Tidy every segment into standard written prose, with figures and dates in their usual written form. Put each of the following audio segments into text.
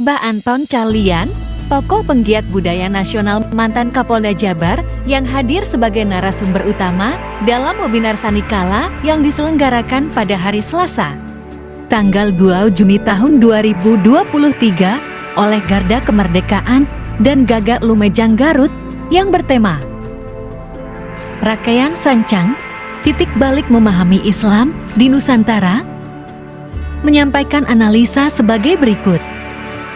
Abah Anton Carlyan, tokoh penggiat budaya nasional mantan Kapolda Jabar yang hadir sebagai narasumber utama dalam webinar Sanikala yang diselenggarakan pada hari Selasa, tanggal 2 Juni tahun 2023 oleh Garda Kemerdekaan dan Gagak Lumajang Garut yang bertema Rakaian Sancang, Titik Balik Memahami Islam di Nusantara, menyampaikan analisa sebagai berikut.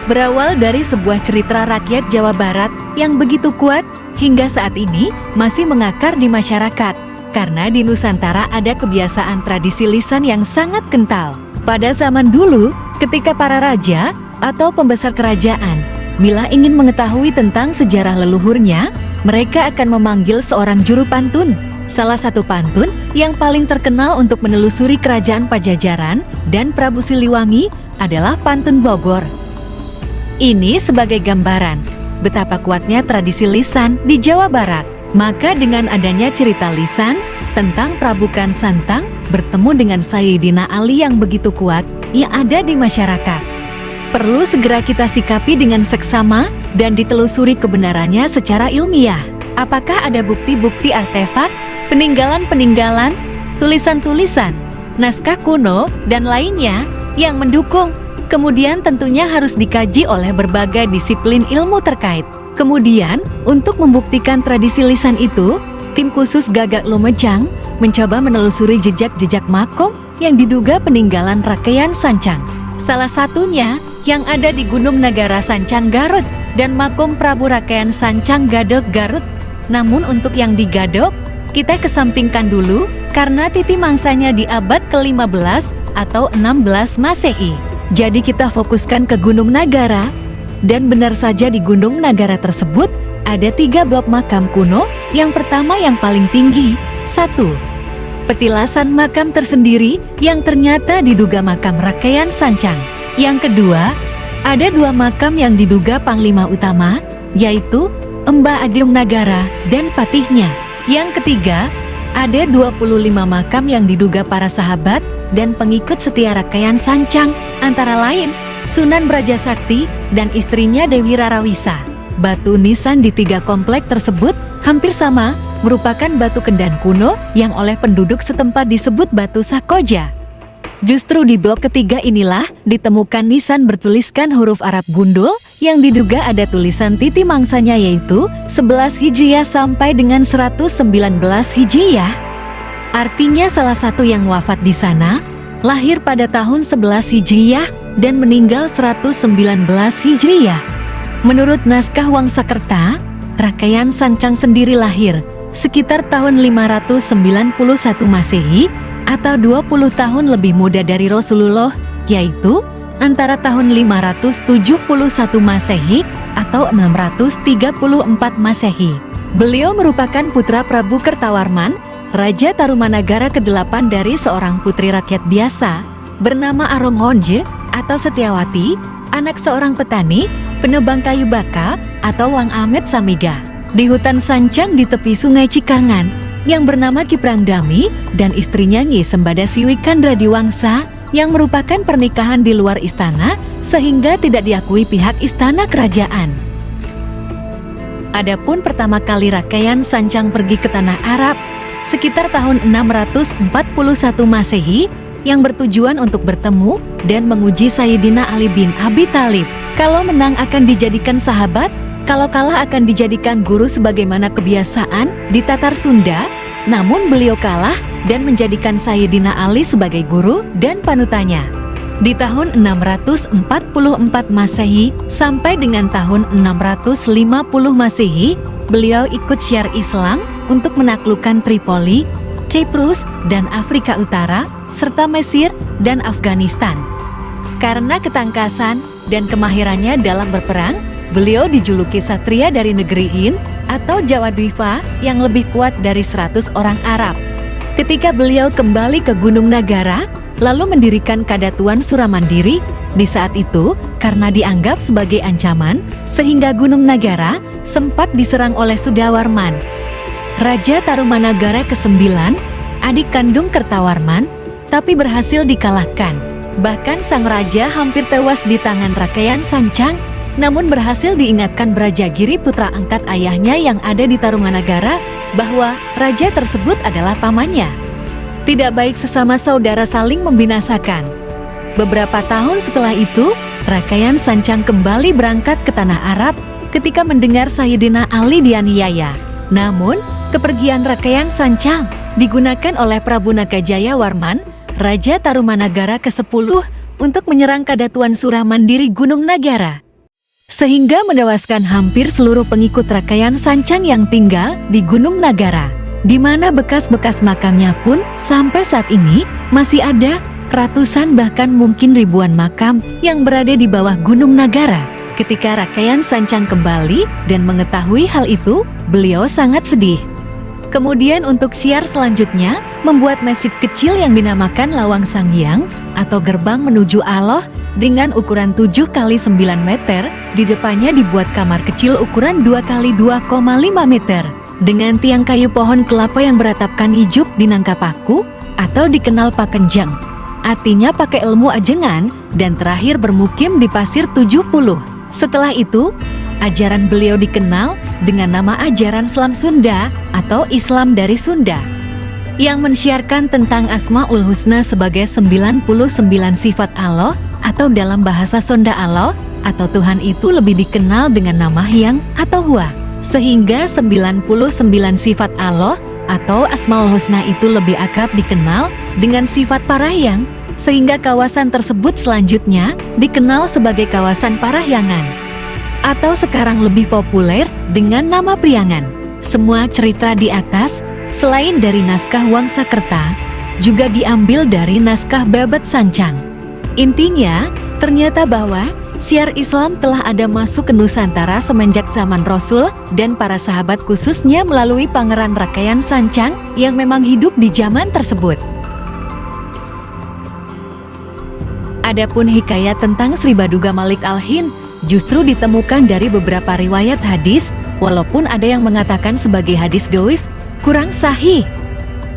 Berawal dari sebuah cerita rakyat Jawa Barat yang begitu kuat hingga saat ini masih mengakar di masyarakat, karena di Nusantara ada kebiasaan tradisi lisan yang sangat kental. Pada zaman dulu, ketika para raja atau pembesar kerajaan bila ingin mengetahui tentang sejarah leluhurnya, mereka akan memanggil seorang juru pantun. Salah satu pantun yang paling terkenal untuk menelusuri kerajaan Pajajaran dan Prabu Siliwangi adalah pantun Bogor. Ini sebagai gambaran betapa kuatnya tradisi lisan di Jawa Barat. Maka dengan adanya cerita lisan tentang Prabu Kan Santang bertemu dengan Sayyidina Ali yang begitu kuat yang ada di masyarakat, perlu segera kita sikapi dengan seksama dan ditelusuri kebenarannya secara ilmiah. Apakah ada bukti-bukti artefak, peninggalan-peninggalan, tulisan-tulisan, naskah kuno, dan lainnya yang mendukung? Kemudian tentunya harus dikaji oleh berbagai disiplin ilmu terkait. Kemudian, untuk membuktikan tradisi lisan itu, tim khusus Gagak Lumajang mencoba menelusuri jejak-jejak makom yang diduga peninggalan Rakaian Sancang. Salah satunya yang ada di Gunung Nagara Sancang Garut dan makom Prabu Rakaian Sancang Gadog Garut. Namun untuk yang di Gadog, kita kesampingkan dulu karena titi mangsanya di abad ke-15 atau 16 Masehi. Jadi kita fokuskan ke Gunung Nagara, dan benar saja di Gunung Nagara tersebut ada 3 blok makam kuno. Yang pertama yang paling tinggi, 1. Petilasan makam tersendiri yang ternyata diduga makam Rakaian Sancang. Yang kedua, ada 2 makam yang diduga panglima utama, yaitu Mbah Ageng Nagara dan patihnya. Yang ketiga, ada 25 makam yang diduga para sahabat dan pengikut setia Rakaian Sancang, antara lain Sunan Brajasakti dan istrinya Dewi Rarawisa. Batu nisan di 3 komplek tersebut hampir sama, merupakan batu kendan kuno yang oleh penduduk setempat disebut batu Sakoja. Justru di blok ketiga inilah ditemukan nisan bertuliskan huruf Arab gundul yang diduga ada tulisan titi mangsanya, yaitu 11 Hijriah sampai dengan 119 Hijriah. Artinya salah satu yang wafat di sana lahir pada tahun 11 Hijriah dan meninggal 119 Hijriah. Menurut naskah Wangsakerta, Rakaian Sancang sendiri lahir sekitar tahun 591 Masehi atau 20 tahun lebih muda dari Rasulullah, yaitu antara tahun 571 Masehi atau 634 Masehi. Beliau merupakan putra Prabu Kertawarman, Raja Tarumanagara ke-8 dari seorang putri rakyat biasa bernama Aronghonje atau Setiawati, anak seorang petani, penebang kayu baka atau Wang Amet Samiga. Di hutan Sancang di tepi sungai Cikangan yang bernama Kiprangdami dan istrinya Nyi Sembada Siwi Kandra Diwangsa yang merupakan pernikahan di luar istana sehingga tidak diakui pihak istana kerajaan. Adapun pertama kali Rakaian Sancang pergi ke tanah Arab sekitar tahun 641 Masehi yang bertujuan untuk bertemu dan menguji Sayyidina Ali bin Abi Thalib. Kalau menang akan dijadikan sahabat, kalau kalah akan dijadikan guru sebagaimana kebiasaan di Tatar Sunda. Namun beliau kalah dan menjadikan Sayyidina Ali sebagai guru dan panutannya. Di tahun 644 Masehi sampai dengan tahun 650 Masehi, beliau ikut syiar Islam untuk menaklukkan Tripoli, Cyprus, dan Afrika Utara, serta Mesir dan Afghanistan. Karena ketangkasan dan kemahirannya dalam berperang, beliau dijuluki Satria dari negeri Hind atau Jawa Dwipa yang lebih kuat dari 100 orang Arab. Ketika beliau kembali ke Gunung Nagara, lalu mendirikan Kadatuan Suramandiri, di saat itu karena dianggap sebagai ancaman, sehingga Gunung Nagara sempat diserang oleh Sudawarman, Raja Tarumanagara ke-9, adik kandung Kertawarman, tapi berhasil dikalahkan. Bahkan sang raja hampir tewas di tangan Rakayan Sancang, namun berhasil diingatkan Brajagiri putra angkat ayahnya yang ada di Tarumanagara bahwa raja tersebut adalah pamannya. Tidak baik sesama saudara saling membinasakan. Beberapa tahun setelah itu, Rakayan Sancang kembali berangkat ke tanah Arab ketika mendengar Sayyidina Ali dianiaya. Namun, kepergian Rakayan Sancang digunakan oleh Prabu Nakajaya Warman, Raja Tarumanagara ke-10, untuk menyerang Kadatuan Suramandiri Gunung Nagara, sehingga menewaskan hampir seluruh pengikut Rakayan Sancang yang tinggal di Gunung Nagara, di mana bekas-bekas makamnya pun sampai saat ini masih ada ratusan bahkan mungkin ribuan makam yang berada di bawah Gunung Nagara. Ketika Rakayan Sancang kembali dan mengetahui hal itu, beliau sangat sedih. Kemudian untuk syiar selanjutnya, membuat masjid kecil yang dinamakan Lawang Sanghyang atau gerbang menuju Allah dengan ukuran 7 x 9 meter. Di depannya dibuat kamar kecil ukuran 2 x 2,5 meter dengan tiang kayu pohon kelapa yang beratapkan ijuk di nangka paku atau dikenal pakenjang. Artinya pakai ilmu ajengan, dan terakhir bermukim di Pasir 70. Setelah itu, ajaran beliau dikenal dengan nama ajaran Selam Sunda atau Islam dari Sunda, yang mensyiarkan tentang Asmaul Husna sebagai 99 sifat Allah, atau dalam bahasa Sunda Allah atau Tuhan itu lebih dikenal dengan nama Hyang atau Hua. Sehingga 99 sifat Allah atau Asmaul Husna itu lebih akrab dikenal dengan sifat Parahyang, sehingga kawasan tersebut selanjutnya dikenal sebagai kawasan Parahyangan, atau sekarang lebih populer dengan nama Priangan. Semua cerita di atas, selain dari naskah Wangsakerta, juga diambil dari naskah Babad Sancang. Intinya, ternyata bahwa syiar Islam telah ada masuk ke Nusantara semenjak zaman Rasul dan para sahabat, khususnya melalui Pangeran Rakayan Sancang yang memang hidup di zaman tersebut. Adapun hikayat tentang Sri Baduga Malik Al-Hind justru ditemukan dari beberapa riwayat hadis, walaupun ada yang mengatakan sebagai hadis dhaif, kurang sahih.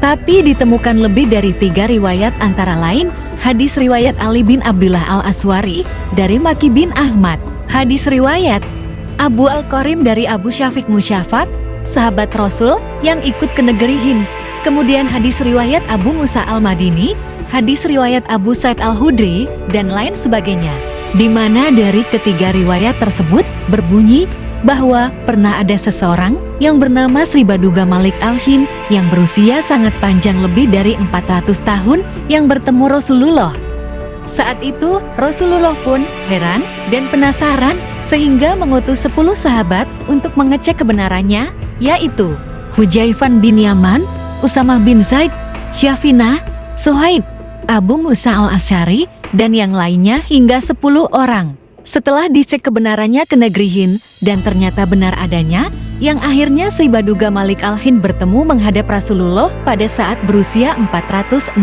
Tapi ditemukan lebih dari 3 riwayat, antara lain hadis riwayat Ali bin Abdullah Al-Aswari dari Maki bin Ahmad, hadis riwayat Abu Al-Qarim dari Abu Syafiq Musyafaq, sahabat Rasul yang ikut ke negeri Hind. Kemudian hadis riwayat Abu Musa Al-Madini, hadis riwayat Abu Said Al-Hudri, dan lain sebagainya. Di mana dari ketiga riwayat tersebut berbunyi bahwa pernah ada seseorang yang bernama Sri Baduga Malik Al-Hind yang berusia sangat panjang, lebih dari 400 tahun, yang bertemu Rasulullah. Saat itu Rasulullah pun heran dan penasaran sehingga mengutus 10 sahabat untuk mengecek kebenarannya, yaitu Hudzaifah bin Yaman, Usamah bin Zaid, Syafinah, Suhaib, Abu Musa Al-Asy'ari, dan yang lainnya hingga 10 orang. Setelah dicek kebenarannya ke negeri Hind dan ternyata benar adanya, yang akhirnya Sri Baduga Malik Al-Hind bertemu menghadap Rasulullah pada saat berusia 460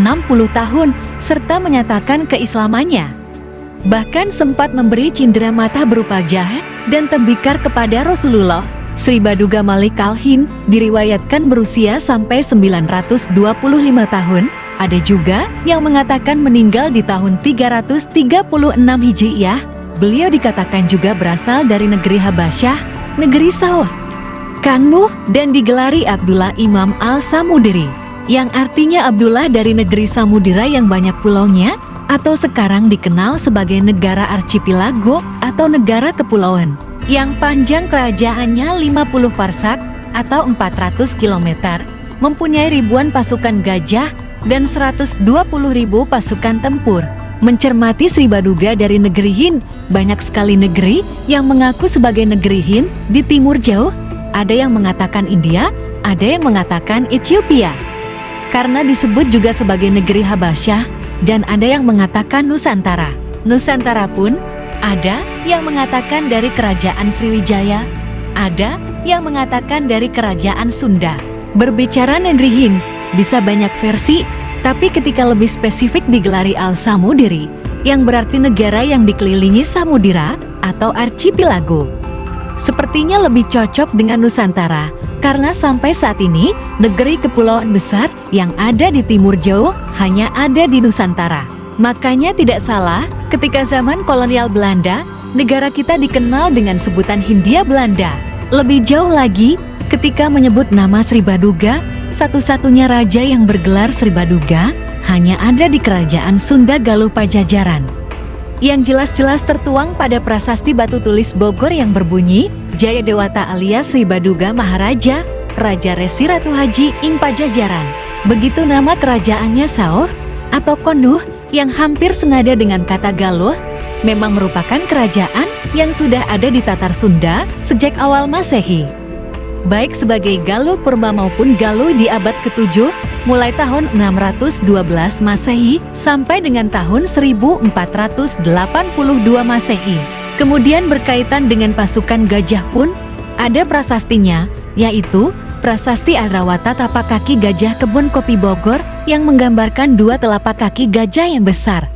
tahun serta menyatakan keislamannya. Bahkan sempat memberi cindera mata berupa jahat dan tembikar kepada Rasulullah. Sri Baduga Malik Al-Hind diriwayatkan berusia sampai 925 tahun. Ada juga yang mengatakan meninggal di tahun 336 Hijriyah. Beliau dikatakan juga berasal dari negeri Habasyah, negeri Saud, Kanuh, dan digelari Abdullah Imam Al-Samudiri, yang artinya Abdullah dari negeri Samudira yang banyak pulaunya, atau sekarang dikenal sebagai negara archipelago atau negara kepulauan, yang panjang kerajaannya 50 parsak atau 400 km, mempunyai ribuan pasukan gajah dan 120.000 pasukan tempur. Mencermati Sri Baduga dari negeri Hind, banyak sekali negeri yang mengaku sebagai negeri Hind di timur jauh. Ada yang mengatakan India, ada yang mengatakan Ethiopia, karena disebut juga sebagai negeri Habasyah, dan ada yang mengatakan Nusantara. Nusantara pun ada yang mengatakan dari kerajaan Sriwijaya, ada yang mengatakan dari kerajaan Sunda. Berbicara negeri Hind bisa banyak versi, tapi ketika lebih spesifik digelari Al-Samudiri, yang berarti negara yang dikelilingi samudira atau archipelago. Sepertinya lebih cocok dengan Nusantara, karena sampai saat ini negeri kepulauan besar yang ada di timur jauh hanya ada di Nusantara. Makanya tidak salah ketika zaman kolonial Belanda, negara kita dikenal dengan sebutan Hindia Belanda. Lebih jauh lagi, ketika menyebut nama Sri Baduga, satu-satunya raja yang bergelar Sri Baduga hanya ada di kerajaan Sunda Galuh Pajajaran. Yang jelas-jelas tertuang pada prasasti batu tulis Bogor yang berbunyi, Jaya Dewata alias Sri Baduga Maharaja, Raja Resi Ratu Haji ing Pajajaran. Begitu nama kerajaannya Sauh atau Konuh yang hampir senada dengan kata Galuh, memang merupakan kerajaan yang sudah ada di Tatar Sunda sejak awal Masehi. Baik sebagai Galuh Purba maupun Galuh di abad ke-7, mulai tahun 612 Masehi sampai dengan tahun 1482 Masehi. Kemudian berkaitan dengan pasukan gajah pun, ada prasastinya, yaitu Prasasti Adrawata Tapak Kaki Gajah Kebun Kopi Bogor yang menggambarkan dua telapak kaki gajah yang besar,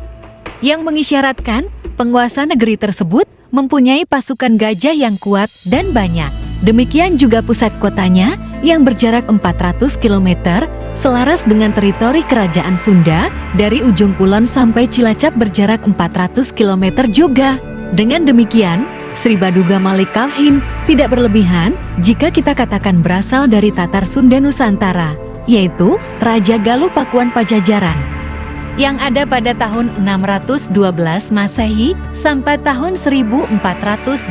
yang mengisyaratkan penguasa negeri tersebut mempunyai pasukan gajah yang kuat dan banyak. Demikian juga pusat kotanya yang berjarak 400 km, selaras dengan teritori kerajaan Sunda, dari ujung kulon sampai Cilacap berjarak 400 km juga. Dengan demikian, Sri Baduga Malik Kalhin tidak berlebihan jika kita katakan berasal dari Tatar Sunda Nusantara, yaitu Raja Galuh Pakuan Pajajaran, yang ada pada tahun 612 Masehi sampai tahun 1482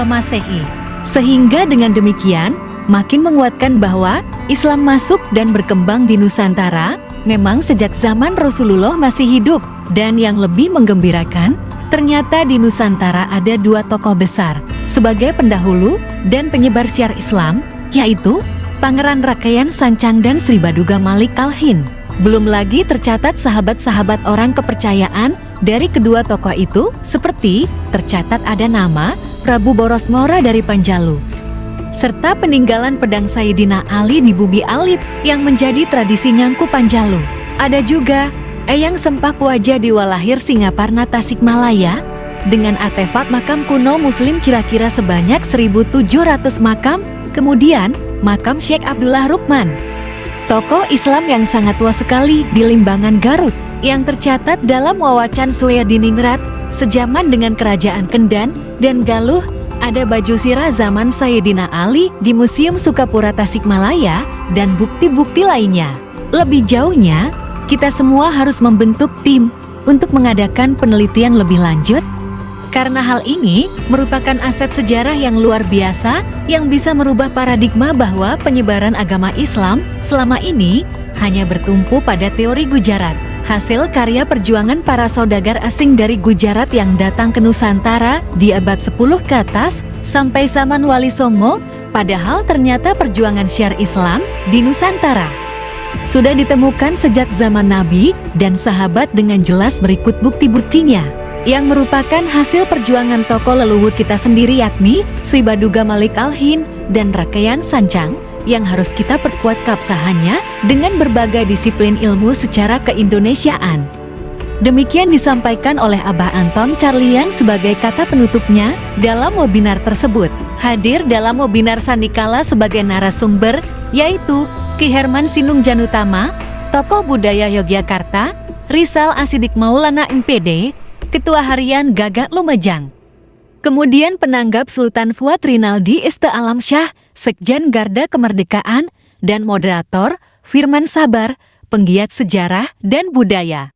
Masehi. Sehingga dengan demikian, makin menguatkan bahwa Islam masuk dan berkembang di Nusantara memang sejak zaman Rasulullah masih hidup. Dan yang lebih menggembirakan, ternyata di Nusantara ada dua tokoh besar sebagai pendahulu dan penyebar syiar Islam, yaitu Pangeran Rakayan Sancang dan Sri Baduga Malik Kalhin. Belum lagi tercatat sahabat-sahabat orang kepercayaan dari kedua tokoh itu, seperti tercatat ada nama Prabu Boros Ngora dari Panjalu, serta peninggalan pedang Sayyidina Ali di Bumi Alit yang menjadi tradisi Nyangku Panjalu. Ada juga Eyang Sempak Wajah di Walahir Singaparna Tasikmalaya dengan artefak makam kuno Muslim kira-kira sebanyak 1.700 makam. Kemudian makam Syekh Abdullah Rukman, tokoh Islam yang sangat tua sekali di Limbangan Garut, yang tercatat dalam Wawacan Suryadiningrat sejaman dengan Kerajaan Kendan dan Galuh. Ada baju sirah zaman Sayyidina Ali di Museum Sukapura Tasikmalaya dan bukti-bukti lainnya. Lebih jauhnya, kita semua harus membentuk tim untuk mengadakan penelitian lebih lanjut, karena hal ini merupakan aset sejarah yang luar biasa yang bisa merubah paradigma bahwa penyebaran agama Islam selama ini hanya bertumpu pada teori Gujarat, hasil karya perjuangan para saudagar asing dari Gujarat yang datang ke Nusantara di abad 10 ke atas sampai zaman Wali Songo, padahal ternyata perjuangan syiar Islam di Nusantara sudah ditemukan sejak zaman Nabi dan sahabat dengan jelas berikut bukti-buktinya, yang merupakan hasil perjuangan tokoh leluhur kita sendiri, yakni Sri Baduga Malik Kalhin dan Rakayan Sancang, yang harus kita perkuat keabsahannya dengan berbagai disiplin ilmu secara keindonesiaan. Demikian disampaikan oleh Abah Anton Carlian sebagai kata penutupnya dalam webinar tersebut. Hadir dalam webinar Sandikala sebagai narasumber yaitu Ki Herman Sinung Janutama, tokoh budaya Yogyakarta, Rizal Asidik Maulana MPD, Ketua Harian Gagak Lumajang. Kemudian penanggap Sultan Fuad Rinaldi Iste Alamsyah, Sekjen Garda Kemerdekaan, dan moderator Firman Sabar, penggiat sejarah dan budaya.